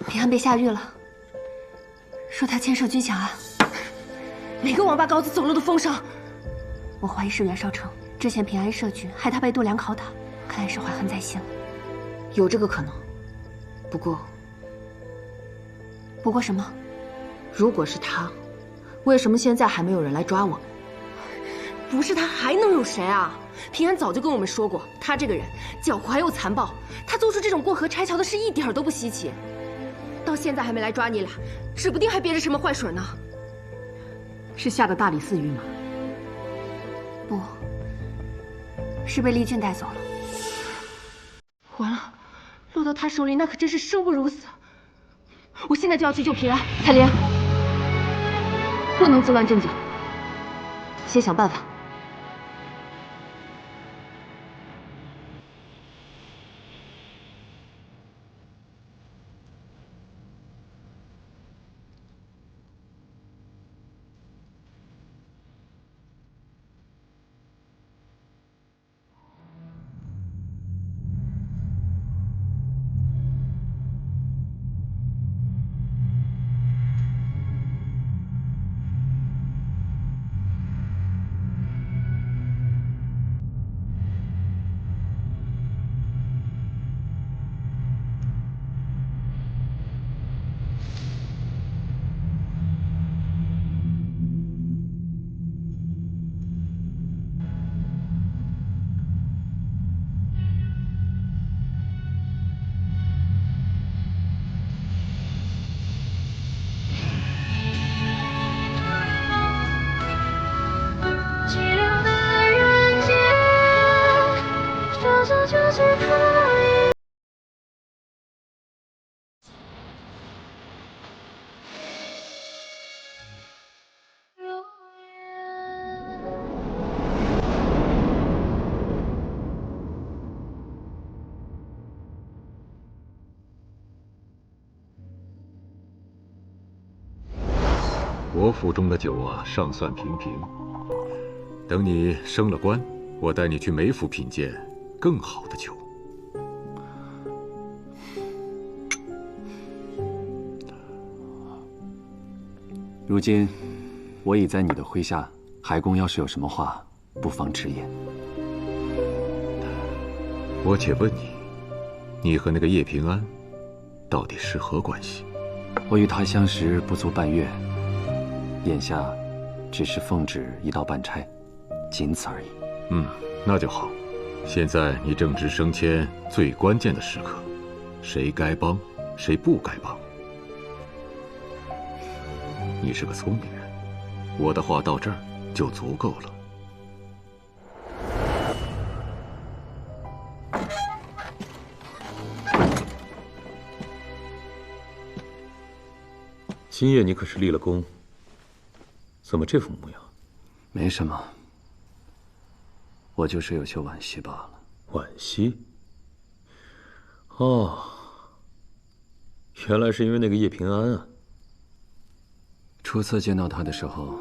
平安被下狱了，说他牵涉军饷案。哪个王八羔子走漏的风声？我怀疑是袁绍成。之前平安设局，害他被度量拷打，看来是怀恨在心了。有这个可能，不过什么？如果是他，为什么现在还没有人来抓我们？不是他还能有谁啊？平安早就跟我们说过，他这个人狡猾又残暴，他做出这种过河拆桥的事一点都不稀奇。到现在还没来抓你俩，指不定还憋着什么坏水呢。是下的大理寺狱吗？不，是被丽俊带走了。完了，落到他手里那可真是生不如死。我现在就要去救平安。彩莲，不能自乱阵脚，先想办法。我府中的酒啊，尚算平平。等你升了官，我带你去梅府品鉴更好的酒。如今我已在你的麾下，海公要是有什么话，不妨直言。我且问你，你和那个叶平安，到底是何关系？我与他相识不足半月，眼下只是奉旨一道办差，仅此而已。那就好。现在你正值升迁最关键的时刻，谁该帮，谁不该帮。你是个聪明人，我的话到这儿就足够了。今夜你可是立了功，怎么这副模样？没什么，我就是有些惋惜罢了。惋惜？哦，原来是因为那个叶平安啊。初次见到他的时候，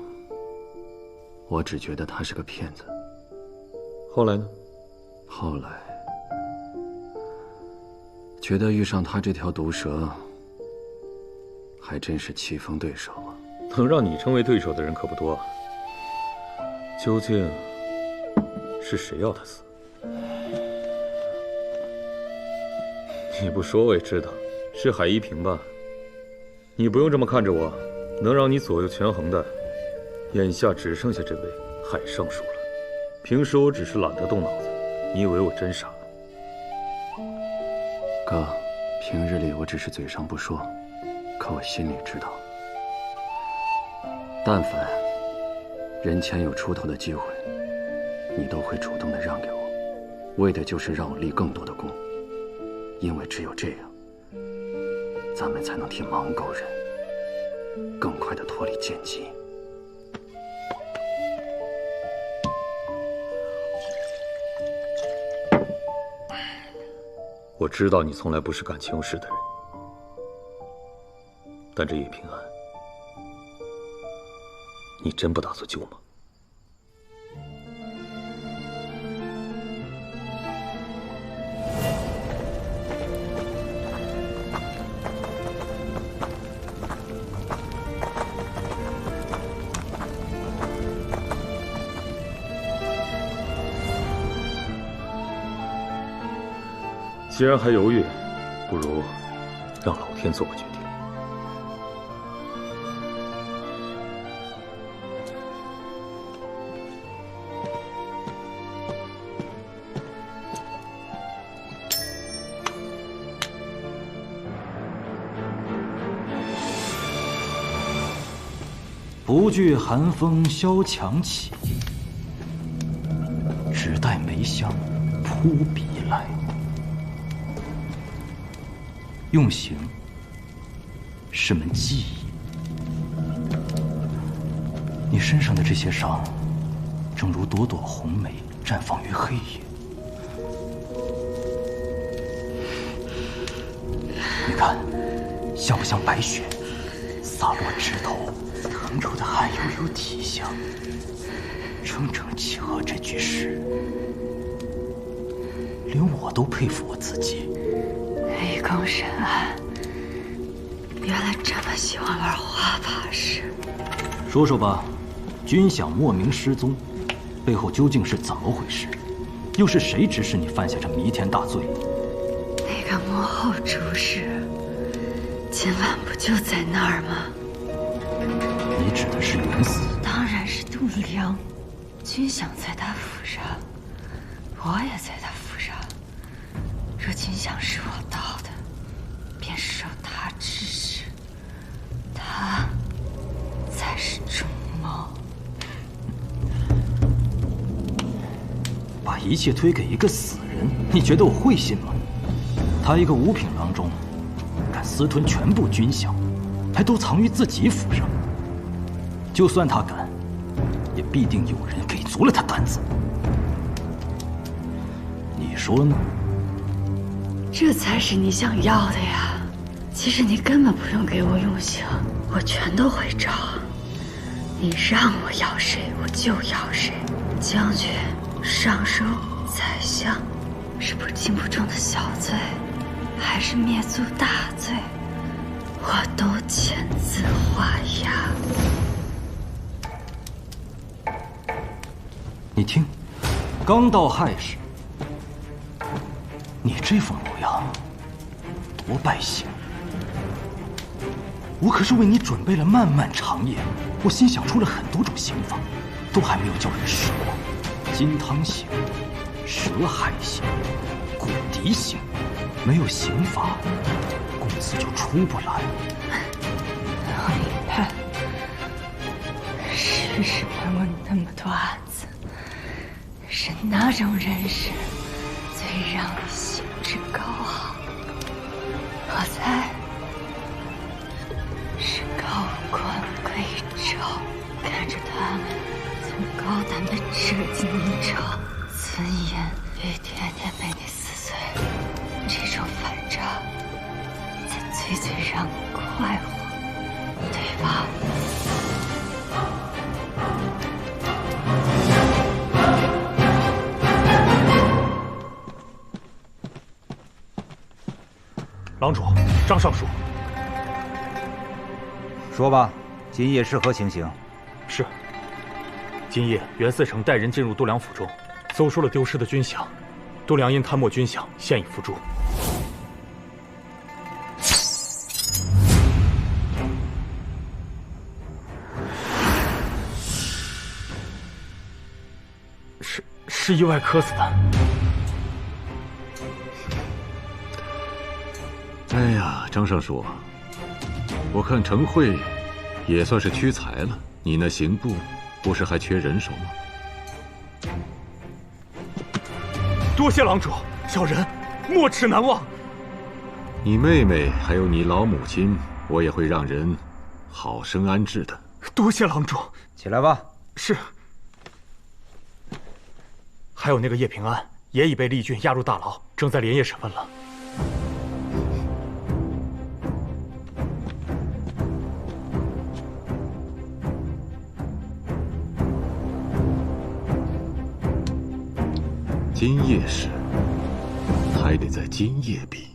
我只觉得他是个骗子。后来呢？后来觉得遇上他这条毒蛇，还真是棋逢对手啊！能让你成为对手的人可不多啊。究竟是谁要他死？你不说我也知道，是海一平吧？你不用这么看着我，能让你左右权衡的，眼下只剩下这位海尚书了。平时我只是懒得动脑子，你以为我真傻？哥，平日里我只是嘴上不说，可我心里知道，但凡人前有出头的机会，你都会主动的让给我，为的就是让我立更多的功，因为只有这样，咱们才能替盲狗人更快的脱离剑疾。我知道你从来不是感情用事的人，但这叶平安，你真不打算救吗？既然还犹豫，不如让老天做个决定。不惧寒风萧墙起，只待梅香扑鼻来。用刑是门技艺，你身上的这些伤，正如朵朵红梅绽放于黑夜。你看，像不像白雪洒落枝头，腾出的汗油有体香，整整契合这句诗，连我都佩服我自己。立功深谙，原来这么喜欢玩花把式。说说吧，军饷莫名失踪，背后究竟是怎么回事？又是谁指使你犯下这弥天大罪？那个幕后主使，今晚不就在那儿吗？你指的是袁嗣？当然是杜良。军饷在他府上，我也在他府上。若军饷是我盗的，便受他指使，他才是主谋。把一切推给一个死人，你觉得我会信吗？他一个五品郎中，敢私吞全部军饷，还都藏于自己府上。就算他敢，也必定有人给足了他胆子。你说呢？这才是你想要的呀！其实你根本不用给我用刑，我全都会找。你让我要谁，我就要谁。将军、尚书、宰相，是不轻不重的小罪，还是灭族大罪，我都签字画押。你听，刚到亥时，你这副模样，多败兴！我可是为你准备了漫漫长夜，我心想出了很多种刑法，都还没有叫人试过。金汤刑、蛇海刑、骨笛刑，没有刑法，公子就出不来。我明白，世上玩过那么多案子，是哪种人士最让你兴致高昂？我猜是高官贵胄，看着他们从高胆的折尽宁潮，尊严一天天被你撕碎，这种反差才最让你快活，对吧？郎主，张尚书。说吧，今夜是何情形？是。今夜袁嗣成带人进入度量府中，搜出了丢失的军饷。度量因贪没军饷，现已伏诛。是意外磕死的。哎呀，张尚书，我看程慧也算是屈才了。你那刑部不是还缺人手吗？多谢郎主，小人没齿难忘。你妹妹还有你老母亲，我也会让人好生安置的。多谢郎主。起来吧。是。还有那个叶平安，也已被厉郡押入大牢，正在连夜审问了。今夜事还得在今夜比。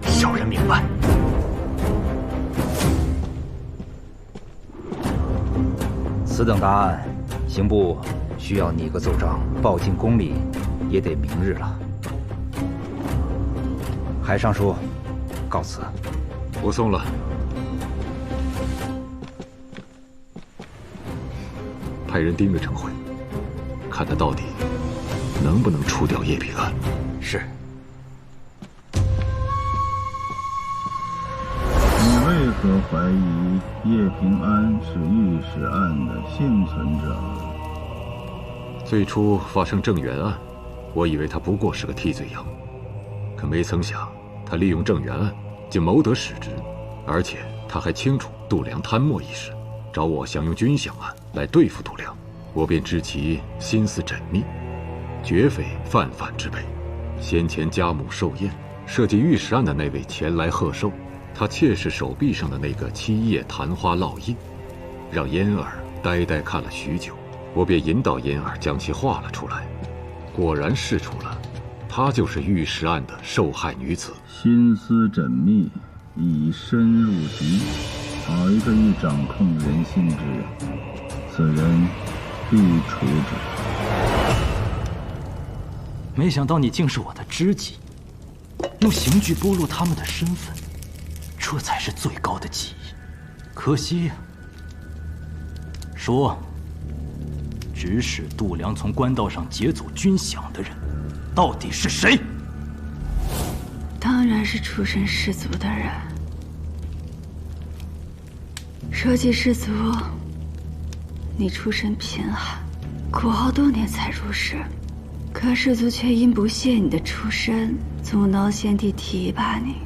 小人明白。此等大案，刑部需要拟个奏章报进宫里，也得明日了。海尚书，告辞。不送了。派人盯着程慧，看他到底能不能除掉叶平安。是。你为何怀疑叶平安是御史案的幸存者？最初发生郑源案，我以为他不过是个替罪羊，可没曾想他利用郑源案竟谋得使职，而且他还清楚度量贪墨一事，找我想用军饷案来对付度量，我便知其心思缜密，绝非泛泛之辈。先前家母寿宴设计御史案的那位前来贺寿，他妾室手臂上的那个7叶昙花烙印，让嫣儿呆呆看了许久。我便引导嫣儿将其画了出来，果然试出了，她就是御史案的受害女子。心思缜密，已深入局，好一个欲掌控人心之人，此人必处之。没想到你竟是我的知己，用刑具剥落他们的身份，这才是最高的技艺。可惜呀。说，指使度量从官道上劫走军饷的人，到底是谁？当然是出身士族的人。说起士族，你出身贫寒，苦熬多年才入仕，可士族却因不屑你的出身，阻挠先帝提拔你。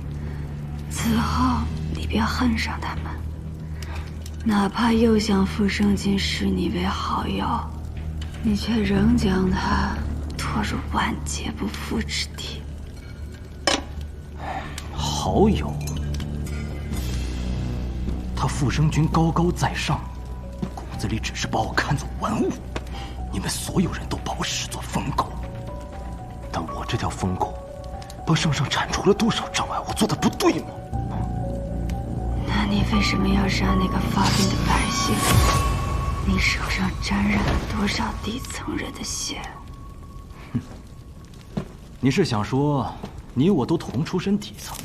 此后，你便恨上他们，哪怕又想傅生金视你为好友，你却仍将他拖入万劫不复之地。好友，他傅生君高高在上，骨子里只是把我看作玩物。你们所有人都把我视作疯狗，但我这条疯狗，帮圣上铲除了多少障碍？我做的不对吗？那你为什么要杀那个发病的百姓？你手上沾染了多少底层人的血？你是想说，你我都同出身底层，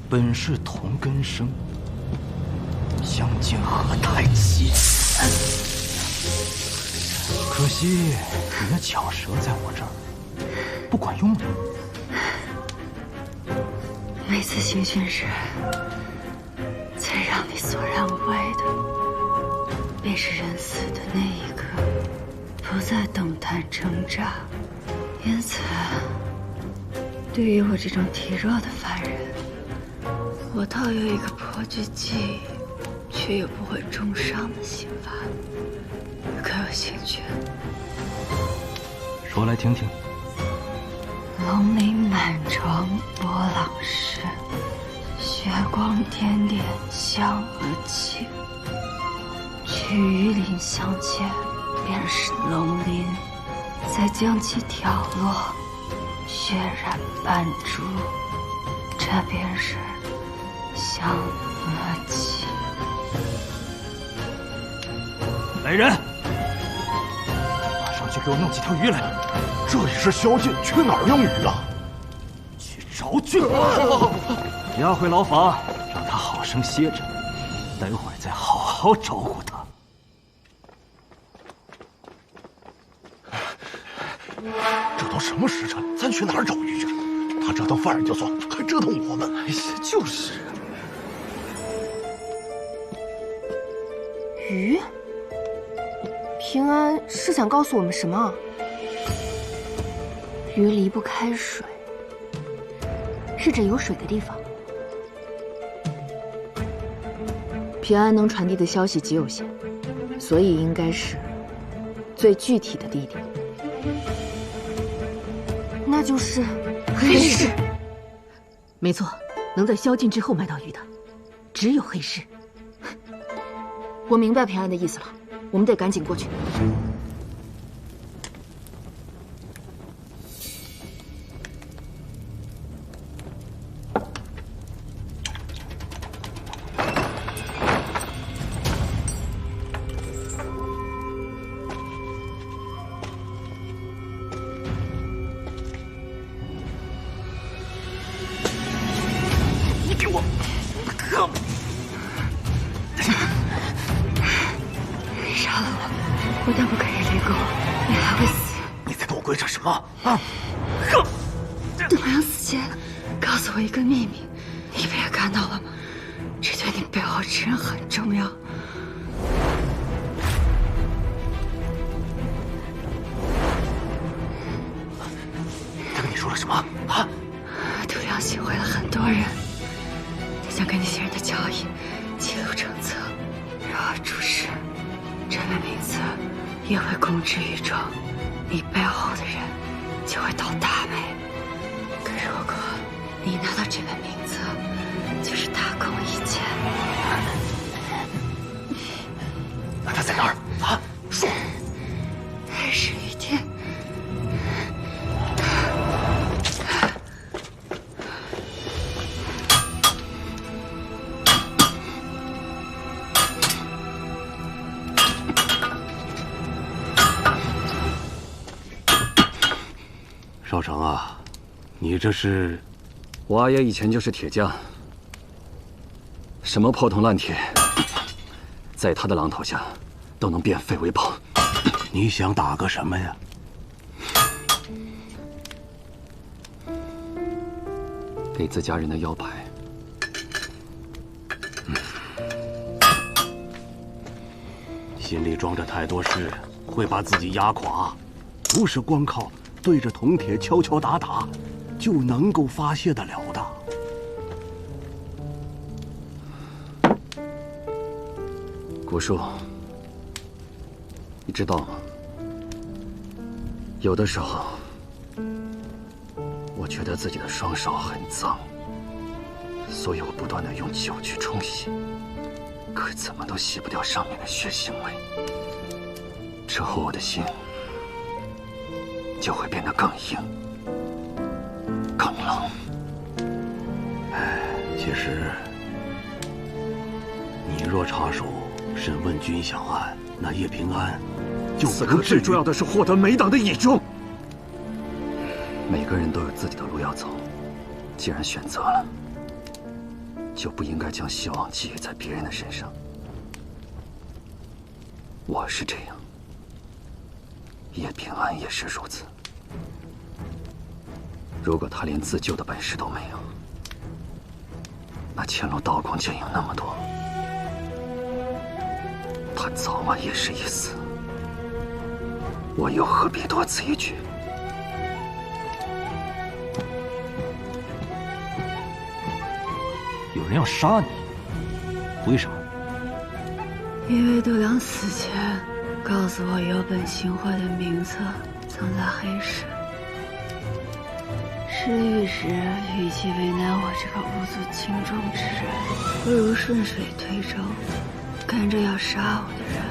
本是同根生，相煎何太急？可惜你那巧舌在我这儿不管用了。每次行训时，最让你索然无味的，便是人死的那一刻，不再动弹挣扎。因此，对于我这种体弱的凡人，我倒有一个颇具技艺却又不会重伤的刑法，可有兴趣？说来听听。龙鳞满床波浪湿，血光点点香而起。取鱼鳞相间，便是龙鳞；再将其挑落，血染半株，这便是香而起。来人，马上去给我弄几条鱼来。这里是宵禁，去哪儿用鱼啊？去找郡押回牢房，让他好生歇着，待会儿再好好招呼他。这都什么时辰，咱去哪儿找鱼去？他折腾犯人就算，还折腾我们。哎呀，就是。鱼？平安是想告诉我们什么？鱼离不开水，是指有水的地方。平安能传递的消息极有限，所以应该是最具体的地点。那就是黑市。没错，能在宵禁之后买到鱼的，只有黑市。我明白平安的意思了，我们得赶紧过去。不但不可以离宫，你还会死。你在跟我鬼扯什么啊？董阳死前告诉我一个秘密，你不也看到了吗？这对你背后之人很重要。他跟你说了什么啊？董阳行贿了很多人，他将跟那些人的交易记录成册，然后注释。这本名册也会公之于众，你背后的人就会倒大霉。可如果你拿到这本名册，就是大功一件。那他在哪儿啊？说。黑市鱼店。少成啊，你这是……我阿爷以前就是铁匠，什么破铜烂铁，在他的榔头下都能变废为宝。你想打个什么呀？给自家人的腰牌。心里装着太多事，会把自己压垮，不是光靠对着铜铁敲敲打打就能够发泄得了的。古树，你知道吗？有的时候，我觉得自己的双手很脏，所以我不断地用酒去冲洗，可怎么都洗不掉上面的血腥味。之后我的心就会变得更硬。其实，你若插手审问军饷案，那叶平安就此刻最重要的是获得美党的倚重。每个人都有自己的路要走，既然选择了，就不应该将希望寄予在别人的身上。我是这样，叶平安也是如此。如果他连自救的本事都没有，那前路刀光剑影那么多，他早晚也是一死。我又何必多此一举？有人要杀你，为什么？因为度娘死前告诉我有本行贿的名册藏在黑市。失忆时，与其为难我这个无足轻重之人，不如顺水推舟，跟着要杀我的人，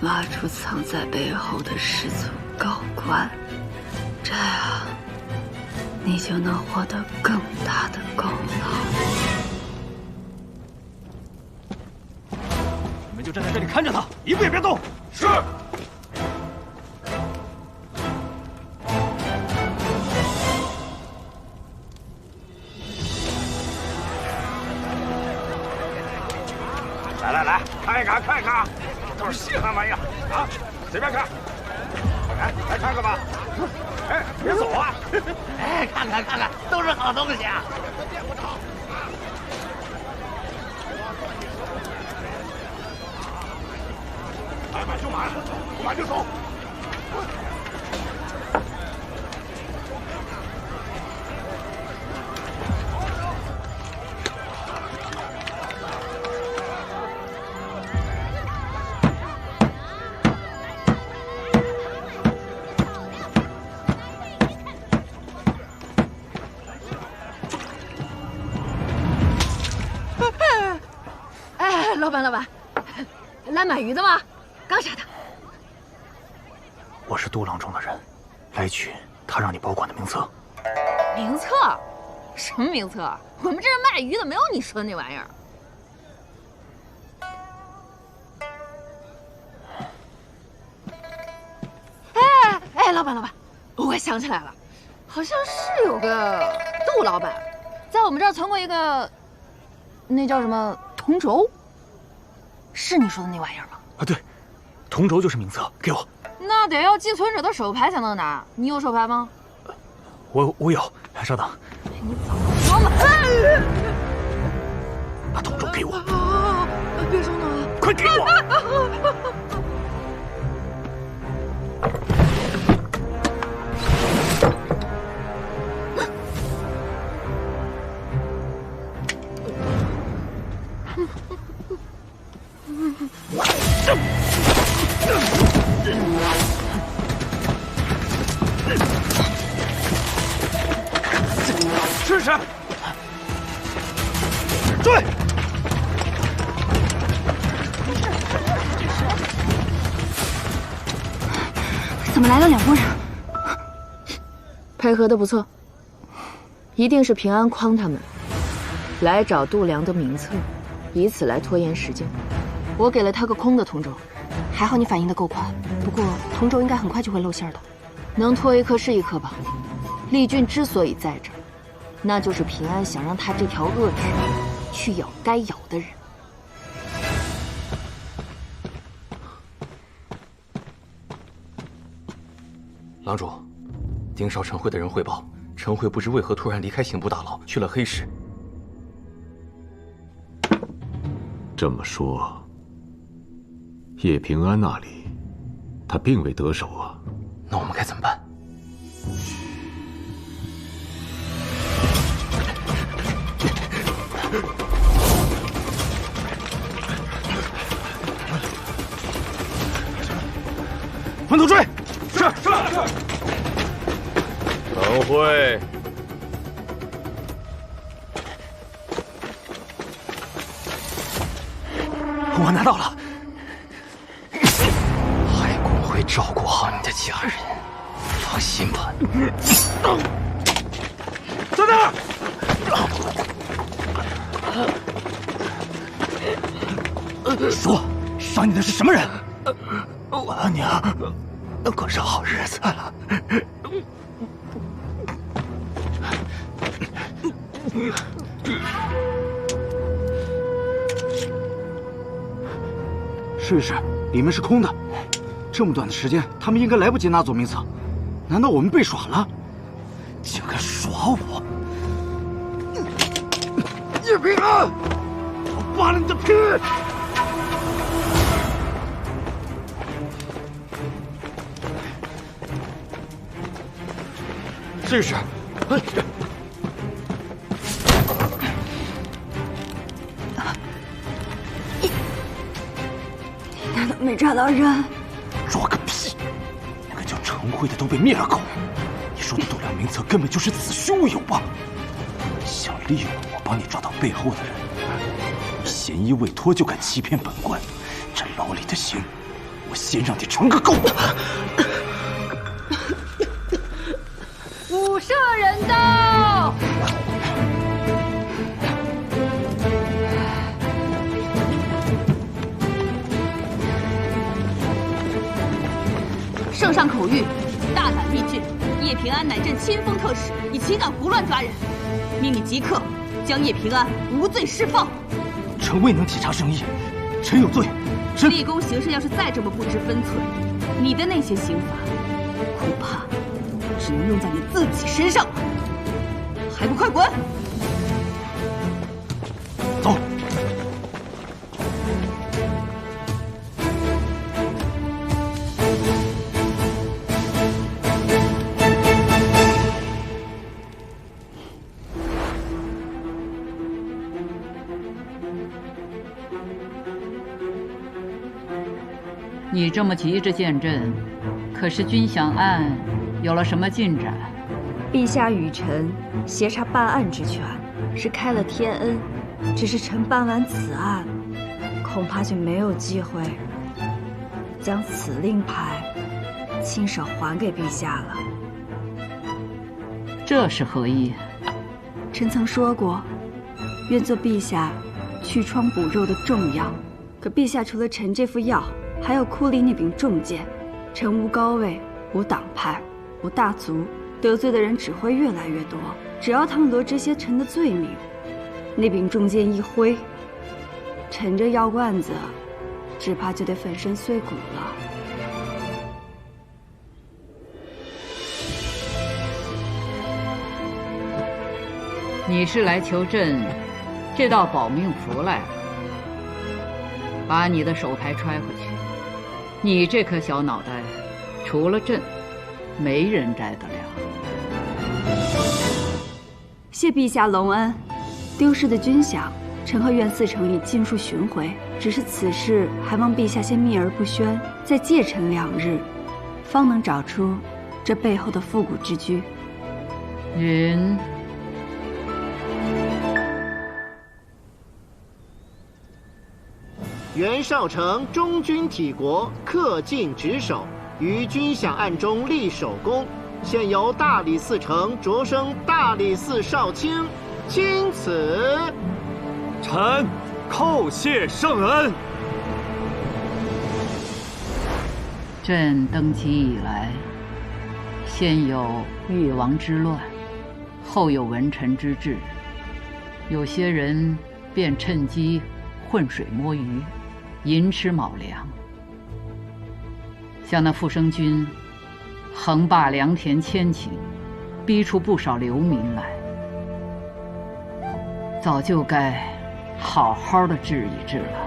挖出藏在背后的士族高官，这样你就能获得更大的功劳。你们就站在这里看着他，一步也别动。是。来，看一看，都是稀罕玩意儿啊！随便看，来看看吧。哎，别走啊！哎，看看，都是好东西啊！来买就买，不买就走。老板，来买鱼的吗？刚杀的。我是杜郎中的人，来取他让你保管的名册。名册？什么名册？我们这是卖鱼的，没有你说的那玩意儿。哎，老板，我想起来了，好像是有个杜老板，在我们这儿存过一个，那叫什么铜轴。是你说的那玩意儿吗？啊，对，铜轴就是名册，给我。那得要寄存者的手牌才能拿，你有手牌吗？我有，稍等。你早说嘛！把铜轴给我。别上当啊！快给我！试试，追！怎么来了2拨人？配合的不错，一定是平安诓他们来找度娘的名册，以此来拖延时间。我给了他个空的铜轴，还好你反应的够快。不过铜轴应该很快就会露馅的，能拖一刻是一刻吧。丽君之所以在这儿，那就是平安想让他这条恶蛆去咬该咬的人。郎主，盯梢陈慧的人汇报，陈慧不知为何突然离开刑部大牢，去了黑市。这么说，叶平安那里，他并未得手啊。那我们该怎么办？分头追！是。陈慧，我拿到了。海公会照顾好你的家人，放心吧。在那儿！说，伤你的是什么人？我阿娘过上好日子了。试一试，里面是空的。这么短的时间，他们应该来不及拿走名册。难道我们被耍了？竟敢耍我！叶平安，我扒了你的皮！试试。你难道没抓到人？抓个屁！那个叫程辉的都被灭了口，你说的度量名册根本就是子虚乌有吧？想利用我帮你抓到背后的人，嫌疑未脱就敢欺骗本官，这牢里的刑，我先让你尝个够！捕射人刀！圣上口谕，大胆密郡，叶平安乃朕亲封特使，你岂敢胡乱抓人？命你即刻将叶平安无罪释放。臣未能体察圣意，臣有罪。立功行善要是再这么不知分寸，你的那些刑罚，恐怕只能用在你自己身上了。还不快滚！走。你这么急着见朕，可是军饷案有了什么进展？陛下与臣协查办案之权，是开了天恩。只是臣办完此案，恐怕就没有机会将此令牌亲手还给陛下了。这是何意？臣曾说过，愿做陛下去疮补肉的重药。可陛下除了臣这副药，还有库里那柄重剑。臣无高位，无党派，无大族，得罪的人只会越来越多。只要他们罗这些臣的罪名，那柄重剑一挥，臣这药罐子只怕就得粉身碎骨了。你是来求朕这道保命符来了？把你的手牌揣回去。你这颗小脑袋，除了朕，没人摘得了。谢陛下隆恩。丢失的军饷，臣和苑四成已尽数寻回，只是此事还望陛下先秘而不宣，再借臣2日，方能找出这背后的复古之居。云。袁绍成忠君体国，恪尽职守，于军饷案中立首功，现由大理寺丞擢升大理寺少卿，钦此。臣叩谢圣恩。朕登基以来，先有越王之乱，后有文臣之治，有些人便趁机浑水摸鱼，寅吃卯粮。像那傅生军，横霸良田千顷，逼出不少流民来，早就该好好的治一治了。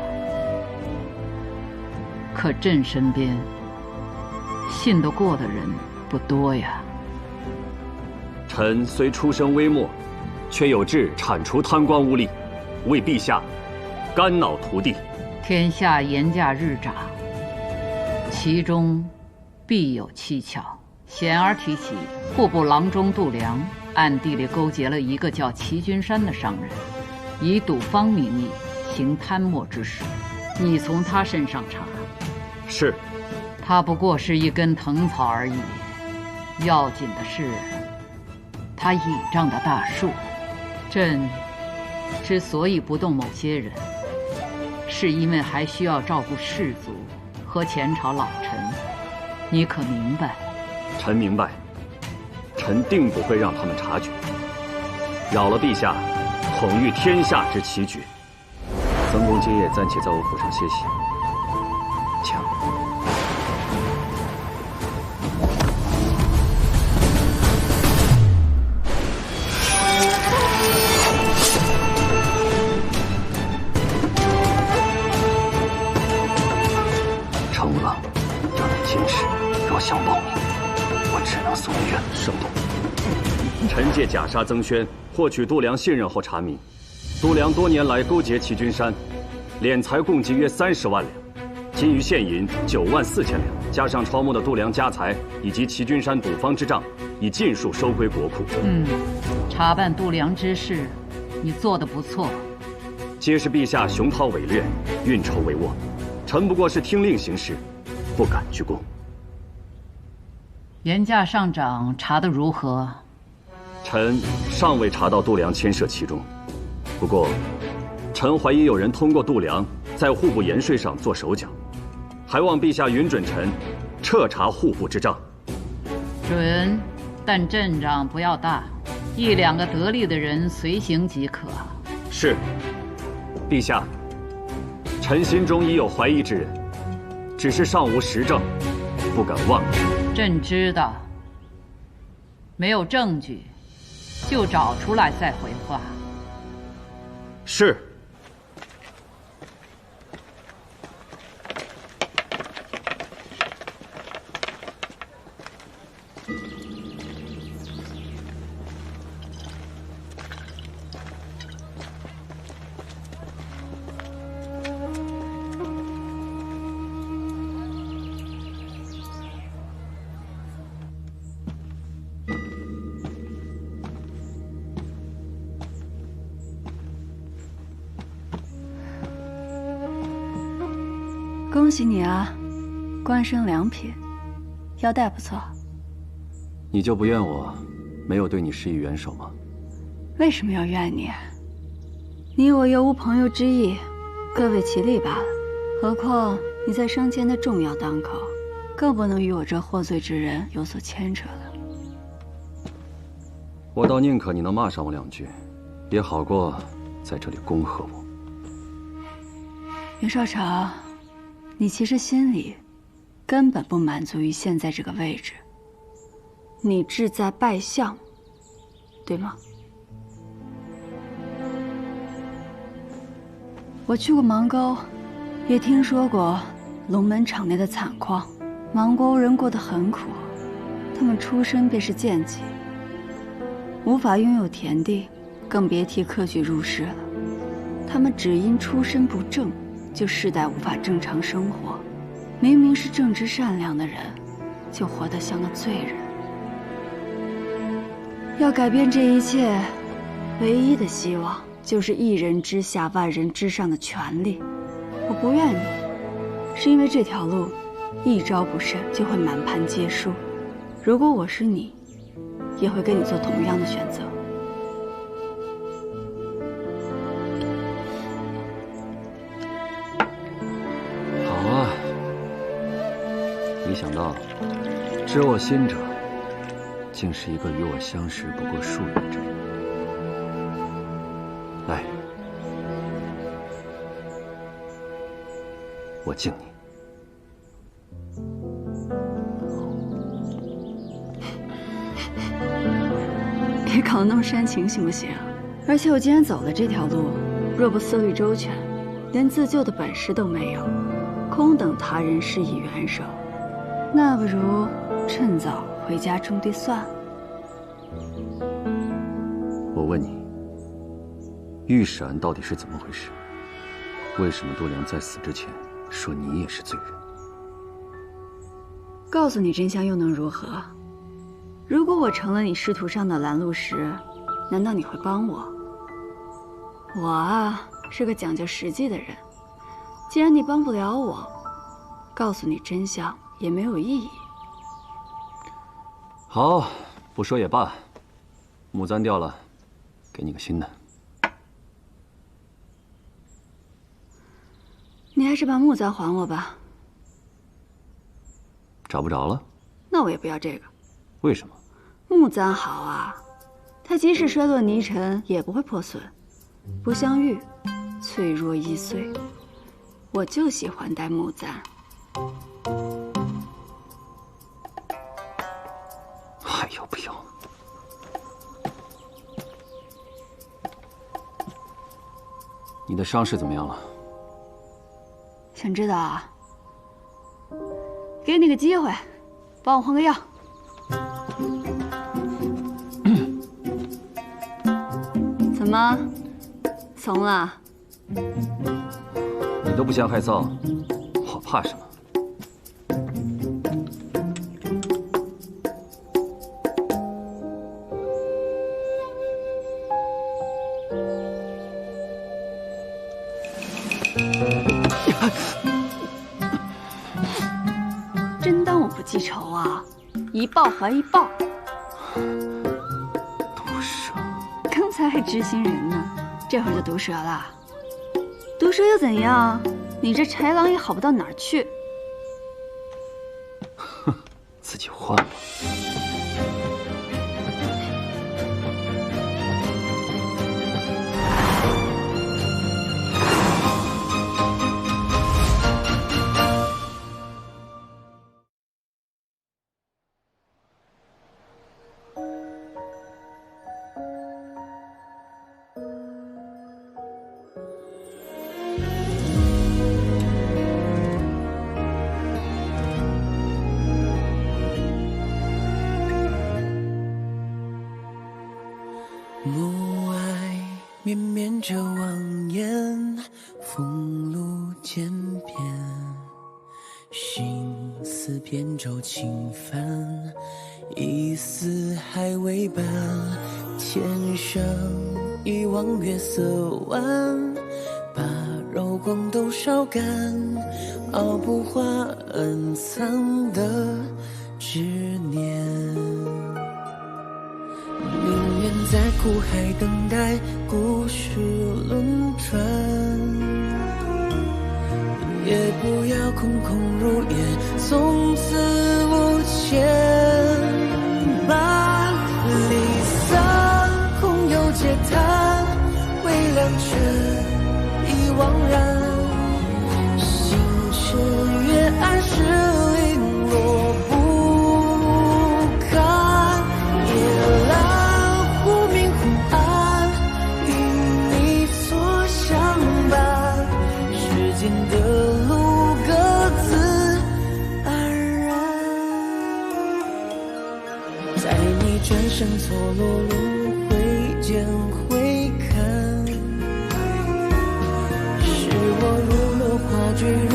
可朕身边信得过的人不多呀。臣虽出身微末，却有志铲除贪官污吏，为陛下肝脑涂地。天下言价日长，其中必有蹊跷。显而提起，户部郎中杜良暗地里勾结了一个叫齐君山的商人，以赌方名义行贪墨之事。你从他身上查。是。他不过是一根藤草而已，要紧的是他倚仗的大树。朕之所以不动某些人，是因为还需要照顾士族和前朝老臣。你可明白？臣明白。臣定不会让他们察觉，扰了陛下统御天下之奇举。曾公今夜暂且在我府上歇息，请。程无郎，让你坚持，若想报名，我只能送你远圣洞。臣借假杀曾轩，获取度量信任后查明，度量多年来勾结齐君山，敛财共计约30万两，金鱼现银9万4千两，加上抄没的度量家财以及齐君山赌坊之账，已尽数收归国库。查办度量之事，你做得不错。皆是陛下雄韬伟略，运筹帷幄，臣不过是听令行事，不敢居功。严驾上长查得如何？臣尚未查到度量牵涉其中，不过，臣怀疑有人通过度量在户部盐税上做手脚，还望陛下允准臣彻查户部之账。准，但阵仗不要大，1、2个得力的人随行即可。是，陛下，臣心中已有怀疑之人，只是尚无实证，不敢妄议。朕知道，没有证据，就找出来再回话。是。恭喜你啊，官升2品，腰带不错。你就不怨我没有对你施以援手吗？为什么要怨你？你我又无朋友之意，各为其利罢了。何况你在升迁的重要当口，更不能与我这获罪之人有所牵扯了。我倒宁可你能骂上我2句，也好过在这里恭贺我。袁绍成，你其实心里根本不满足于现在这个位置，你志在拜相，对吗？我去过芒沟，也听说过龙门场内的惨况。芒沟人过得很苦，他们出身便是贱籍，无法拥有田地，更别提科举入仕了。他们只因出身不正，就世代无法正常生活。明明是正直善良的人，就活得像个罪人。要改变这一切，唯一的希望就是一人之下，万人之上的权利。我不怨你，是因为这条路一招不慎就会满盘皆输。如果我是你，也会跟你做同样的选择。好啊，没想到知我心者，竟是一个与我相识不过数月之人。来，我敬你。别搞得那么煽情行不行？而且我既然走了这条路，若不思虑周全，连自救的本事都没有，空等他人施以援手，那不如趁早回家种地算了。我问你，御史案到底是怎么回事？为什么度量在死之前说你也是罪人？告诉你真相又能如何？如果我成了你仕途上的拦路石，难道你会帮我？我啊，是个讲究实际的人。既然你帮不了我，告诉你真相也没有意义。好，不说也罢。木簪掉了，给你个新的。是把木簪还我吧。找不着了？那我也不要这个。为什么？木簪好啊，它即使摔落泥尘也不会破损，不像玉，脆弱易碎。我就喜欢戴木簪。还要不要？你的伤势怎么样了？想知道啊？给你个机会，帮我换个药。怎么，怂了？你都不嫌害臊，我怕什么？真当我不记仇啊？一报还一报。毒蛇，刚才还知心人呢，这会儿就毒蛇了。毒蛇又怎样？你这豺狼也好不到哪儿去。哼，自己换吧。暮霭绵绵着望眼，风露渐变，心思扁舟轻帆，一丝还未半。天上一望月色弯，把柔光都烧干，熬不化暗藏的执念。宁愿在苦海等待故事轮转，也不要空空如也，从此无牵。把离散空有嗟叹，微凉却已惘然。星辰越暗时零落不堪，夜阑忽明忽暗，与你所相伴。时间的路各自安然，在你转身错落轮回间回看，是我如落花坠入